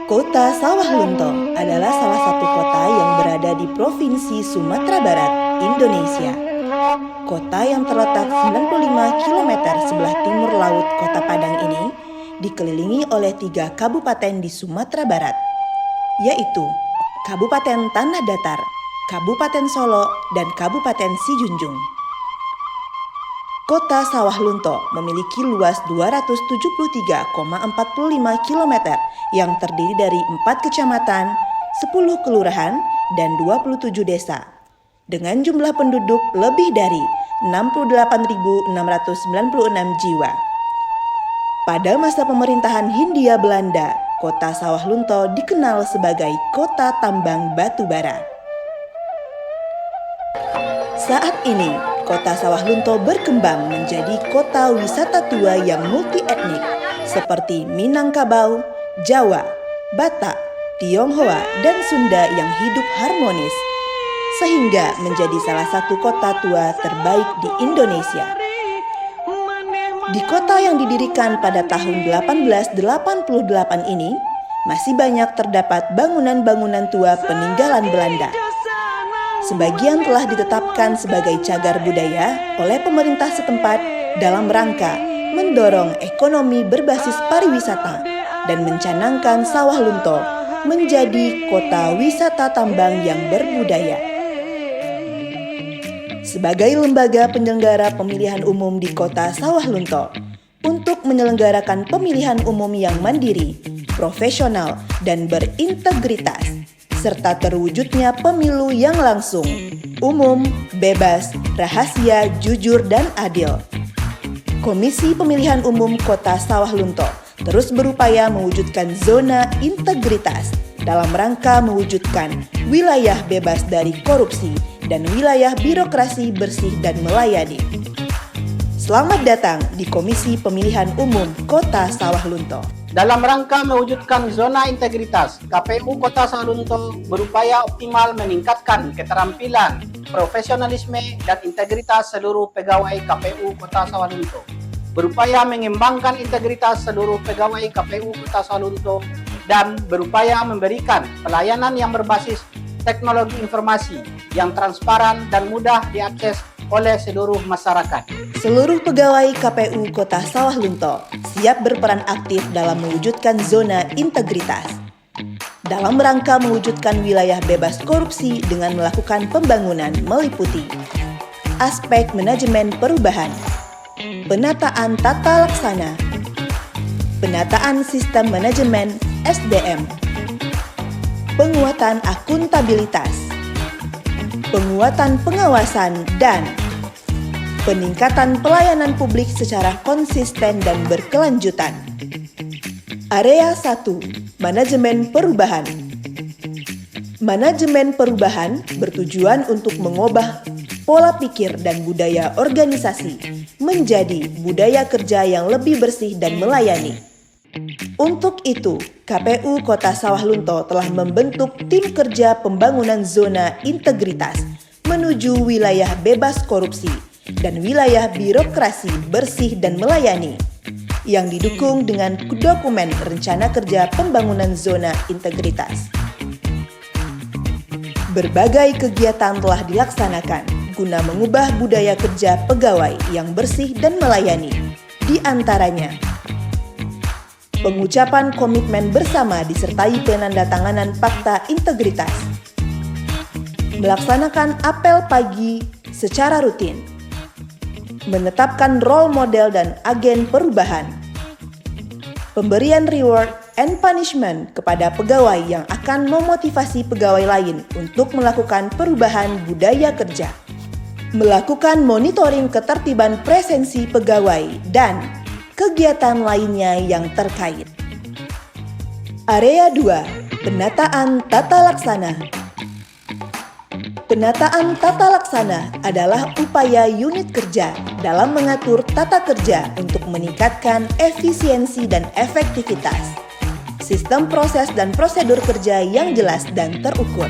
Kota Sawah Lunto adalah salah satu kota yang berada di Provinsi Sumatera Barat, Indonesia. Kota yang terletak 95 km sebelah timur laut Kota Padang ini dikelilingi oleh 3 kabupaten di Sumatera Barat, yaitu Kabupaten Tanah Datar, Kabupaten Solo, dan Kabupaten Sijunjung. Kota Sawah Lunto memiliki luas 273,45 km yang terdiri dari 4 kecamatan, 10 kelurahan, dan 27 desa, dengan jumlah penduduk lebih dari 68.696 jiwa. Pada masa pemerintahan Hindia Belanda, Kota Sawah Lunto dikenal sebagai Kota Tambang Batu Bara. Saat ini, Kota Sawah Lunto berkembang menjadi kota wisata tua yang multi-etnik seperti Minangkabau, Jawa, Batak, Tionghoa, dan Sunda yang hidup harmonis, sehingga menjadi salah satu kota tua terbaik di Indonesia. Di kota yang didirikan pada tahun 1888 ini, masih banyak terdapat bangunan-bangunan tua peninggalan Belanda. Sebagian telah ditetapkan sebagai cagar budaya oleh pemerintah setempat dalam rangka mendorong ekonomi berbasis pariwisata dan mencanangkan Sawah Lunto menjadi kota wisata tambang yang berbudaya. Sebagai lembaga penyelenggara pemilihan umum di Kota Sawah Lunto, untuk menyelenggarakan pemilihan umum yang mandiri, profesional, dan berintegritas, serta terwujudnya pemilu yang langsung, umum, bebas, rahasia, jujur, dan adil. Komisi Pemilihan Umum Kota Sawah Lunto terus berupaya mewujudkan zona integritas dalam rangka mewujudkan wilayah bebas dari korupsi dan wilayah birokrasi bersih dan melayani. Selamat datang di Komisi Pemilihan Umum Kota Sawah Lunto. Dalam rangka mewujudkan zona integritas, KPU Kota Sawah Lunto berupaya optimal meningkatkan keterampilan, profesionalisme, dan integritas seluruh pegawai KPU Kota Sawah Lunto. Berupaya mengembangkan integritas seluruh pegawai KPU Kota Sawah Lunto dan berupaya memberikan pelayanan yang berbasis teknologi informasi yang transparan dan mudah diakses oleh seluruh masyarakat. Seluruh pegawai KPU Kota Sawah Lunto siap berperan aktif dalam mewujudkan zona integritas. Dalam rangka mewujudkan wilayah bebas korupsi dengan melakukan pembangunan meliputi aspek manajemen perubahan, penataan tata laksana, penataan sistem manajemen SDM, penguatan akuntabilitas, penguatan pengawasan, dan peningkatan pelayanan publik secara konsisten dan berkelanjutan. Area 1. Manajemen perubahan. Manajemen perubahan bertujuan untuk mengubah pola pikir dan budaya organisasi menjadi budaya kerja yang lebih bersih dan melayani. Untuk itu, KPU Kota Sawah Lunto telah membentuk tim kerja pembangunan zona integritas menuju wilayah bebas korupsi dan wilayah birokrasi bersih dan melayani, yang didukung dengan dokumen rencana kerja pembangunan zona integritas. Berbagai kegiatan telah dilaksanakan guna mengubah budaya kerja pegawai yang bersih dan melayani, di antaranya pengucapan komitmen bersama disertai penandatanganan fakta integritas, melaksanakan apel pagi secara rutin, menetapkan role model dan agen perubahan, pemberian reward and punishment kepada pegawai yang akan memotivasi pegawai lain untuk melakukan perubahan budaya kerja, melakukan monitoring ketertiban presensi pegawai, dan kegiatan lainnya yang terkait. Area 2. Penataan tata laksana. Penataan tata laksana adalah upaya unit kerja dalam mengatur tata kerja untuk meningkatkan efisiensi dan efektivitas, sistem proses dan prosedur kerja yang jelas dan terukur.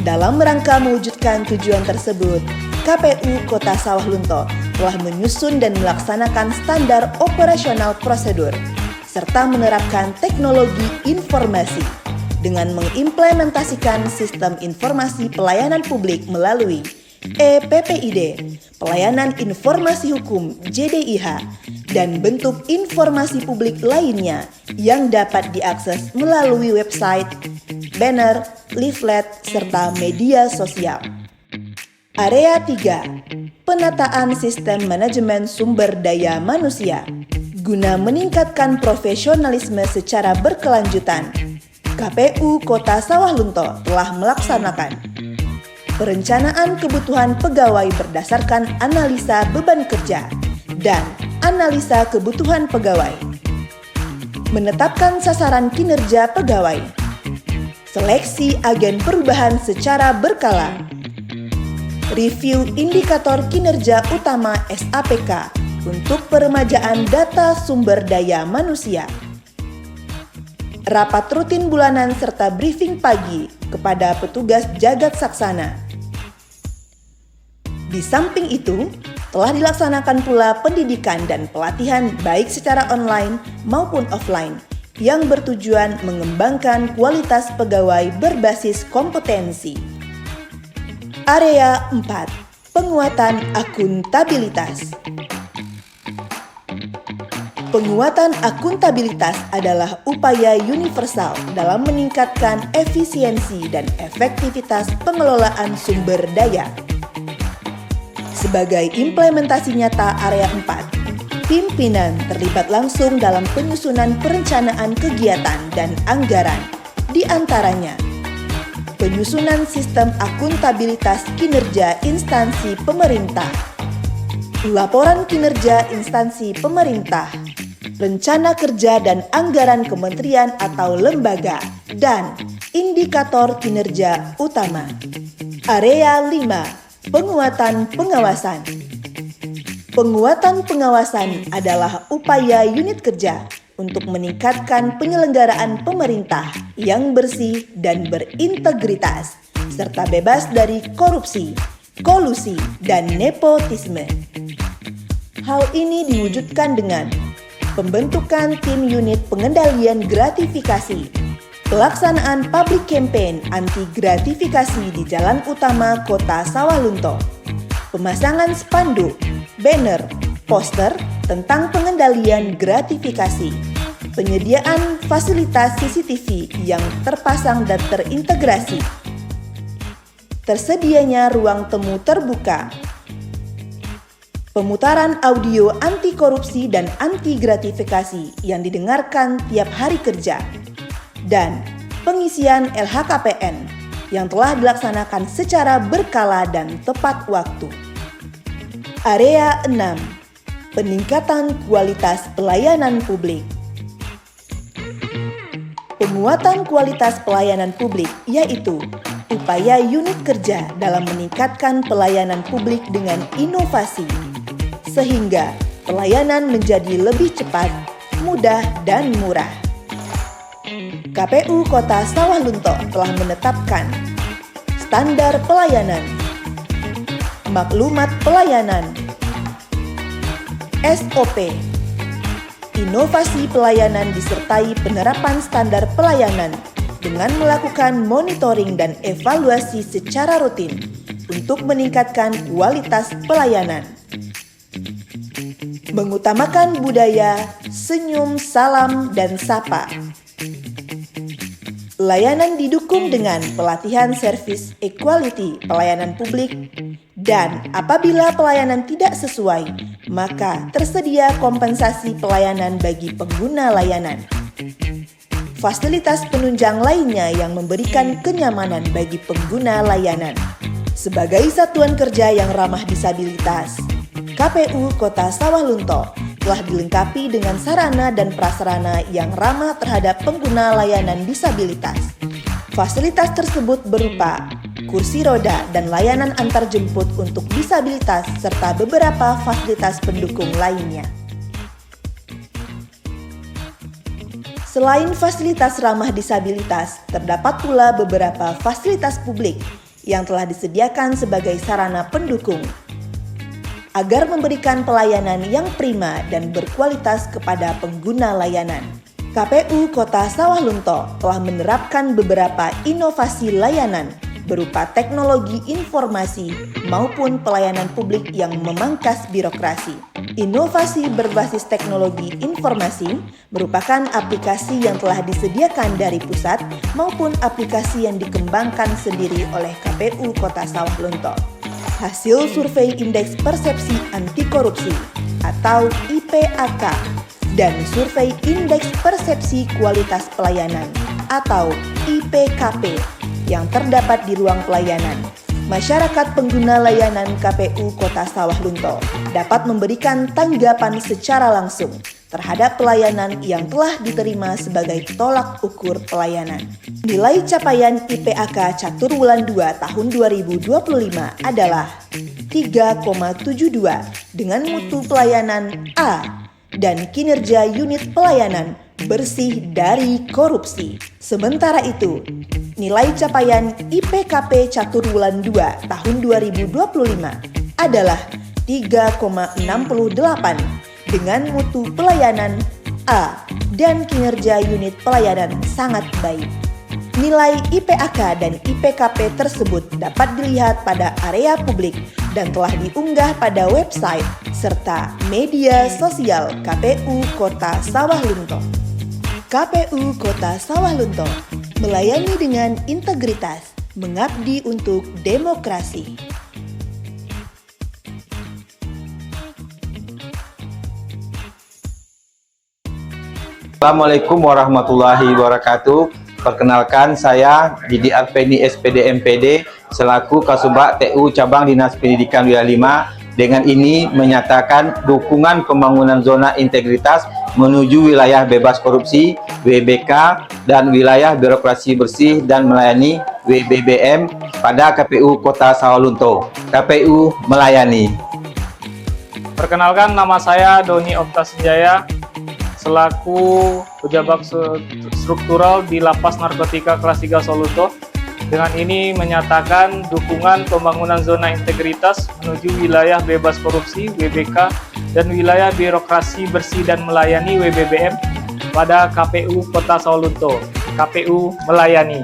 Dalam rangka mewujudkan tujuan tersebut, KPU Kota Sawah Lunto telah menyusun dan melaksanakan standar operasional prosedur, serta menerapkan teknologi informasi dengan mengimplementasikan sistem informasi pelayanan publik melalui EPPID, Pelayanan Informasi Hukum JDIH, dan bentuk informasi publik lainnya yang dapat diakses melalui website, banner, leaflet, serta media sosial. Area 3. Penataan sistem manajemen sumber daya manusia. Guna meningkatkan profesionalisme secara berkelanjutan, KPU Kota Sawalunto telah melaksanakan perencanaan kebutuhan pegawai berdasarkan analisa beban kerja dan analisa kebutuhan pegawai, menetapkan sasaran kinerja pegawai, seleksi agen perubahan secara berkala, review indikator kinerja utama SAPK untuk peremajaan data sumber daya manusia, rapat rutin bulanan serta briefing pagi kepada petugas jagat saksana. Di samping itu, telah dilaksanakan pula pendidikan dan pelatihan baik secara online maupun offline yang bertujuan mengembangkan kualitas pegawai berbasis kompetensi. Area 4. Penguatan akuntabilitas. Penguatan akuntabilitas adalah upaya universal dalam meningkatkan efisiensi dan efektivitas pengelolaan sumber daya. Sebagai implementasi nyata Area 4, pimpinan terlibat langsung dalam penyusunan perencanaan kegiatan dan anggaran, di antaranya penyusunan sistem akuntabilitas kinerja instansi pemerintah, laporan kinerja instansi pemerintah, rencana kerja dan anggaran kementerian atau lembaga, dan indikator kinerja utama. Area 5. Penguatan pengawasan. Penguatan pengawasan adalah upaya unit kerja untuk meningkatkan penyelenggaraan pemerintah yang bersih dan berintegritas, serta bebas dari korupsi, kolusi, dan nepotisme. Hal ini diwujudkan dengan pembentukan tim unit pengendalian gratifikasi, pelaksanaan public campaign anti gratifikasi di jalan utama Kota Sawalunto, pemasangan spanduk, banner, poster tentang pengendalian gratifikasi, penyediaan fasilitas CCTV yang terpasang dan terintegrasi, tersedianya ruang temu terbuka, pemutaran audio anti korupsi dan anti gratifikasi yang didengarkan tiap hari kerja, dan pengisian LHKPN yang telah dilaksanakan secara berkala dan tepat waktu. Area 6. Peningkatan kualitas pelayanan publik. Penguatan kualitas pelayanan publik yaitu upaya unit kerja dalam meningkatkan pelayanan publik dengan inovasi, sehingga pelayanan menjadi lebih cepat, mudah, dan murah. KPU Kota Sawalunto telah menetapkan standar pelayanan, maklumat pelayanan, SOP, inovasi pelayanan disertai penerapan standar pelayanan dengan melakukan monitoring dan evaluasi secara rutin untuk meningkatkan kualitas pelayanan. Mengutamakan budaya senyum, salam, dan sapa. Layanan didukung dengan pelatihan service equality pelayanan publik, dan apabila pelayanan tidak sesuai, maka tersedia kompensasi pelayanan bagi pengguna layanan. Fasilitas penunjang lainnya yang memberikan kenyamanan bagi pengguna layanan. Sebagai satuan kerja yang ramah disabilitas, KPU Kota Sawalunto telah dilengkapi dengan sarana dan prasarana yang ramah terhadap pengguna layanan disabilitas. Fasilitas tersebut berupa kursi roda dan layanan antarjemput untuk disabilitas serta beberapa fasilitas pendukung lainnya. Selain fasilitas ramah disabilitas, terdapat pula beberapa fasilitas publik yang telah disediakan sebagai sarana pendukung agar memberikan pelayanan yang prima dan berkualitas kepada pengguna layanan. KPU Kota Sawalunto telah menerapkan beberapa inovasi layanan berupa teknologi informasi maupun pelayanan publik yang memangkas birokrasi. Inovasi berbasis teknologi informasi merupakan aplikasi yang telah disediakan dari pusat maupun aplikasi yang dikembangkan sendiri oleh KPU Kota Sawalunto. Hasil survei Indeks Persepsi Anti Korupsi atau IPAK dan survei Indeks Persepsi Kualitas Pelayanan atau IPKP yang terdapat di ruang pelayanan. Masyarakat pengguna layanan KPU Kota Sawalunto dapat memberikan tanggapan secara langsung terhadap pelayanan yang telah diterima sebagai tolak ukur pelayanan. Nilai capaian IPAK Caturwulan 2 tahun 2025 adalah 3,72 dengan mutu pelayanan A dan kinerja unit pelayanan bersih dari korupsi. Sementara itu, nilai capaian IPKP Caturwulan 2 tahun 2025 adalah 3,68 dengan mutu pelayanan A dan kinerja unit pelayanan sangat baik. Nilai IPAK dan IPKP tersebut dapat dilihat pada area publik dan telah diunggah pada website serta media sosial KPU Kota Sawalunto. KPU Kota Sawalunto melayani dengan integritas, mengabdi untuk demokrasi. Assalamualaikum warahmatullahi wabarakatuh. Perkenalkan, saya Didi Arpeni SPD MPD selaku Kasubag TU Cabang Dinas Pendidikan Wilayah 5 dengan ini menyatakan dukungan pembangunan zona integritas menuju wilayah bebas korupsi WBK dan wilayah birokrasi bersih dan melayani WBBM pada KPU Kota Sawalunto. KPU melayani. Perkenalkan, nama saya Doni Optasenjaya selaku pejabat struktural di Lapas Narkotika Kelas 3 Sawalunto. Dengan ini menyatakan dukungan pembangunan zona integritas menuju wilayah bebas korupsi WBK dan wilayah birokrasi bersih dan melayani WBBM pada KPU Kota Sawalunto. KPU melayani.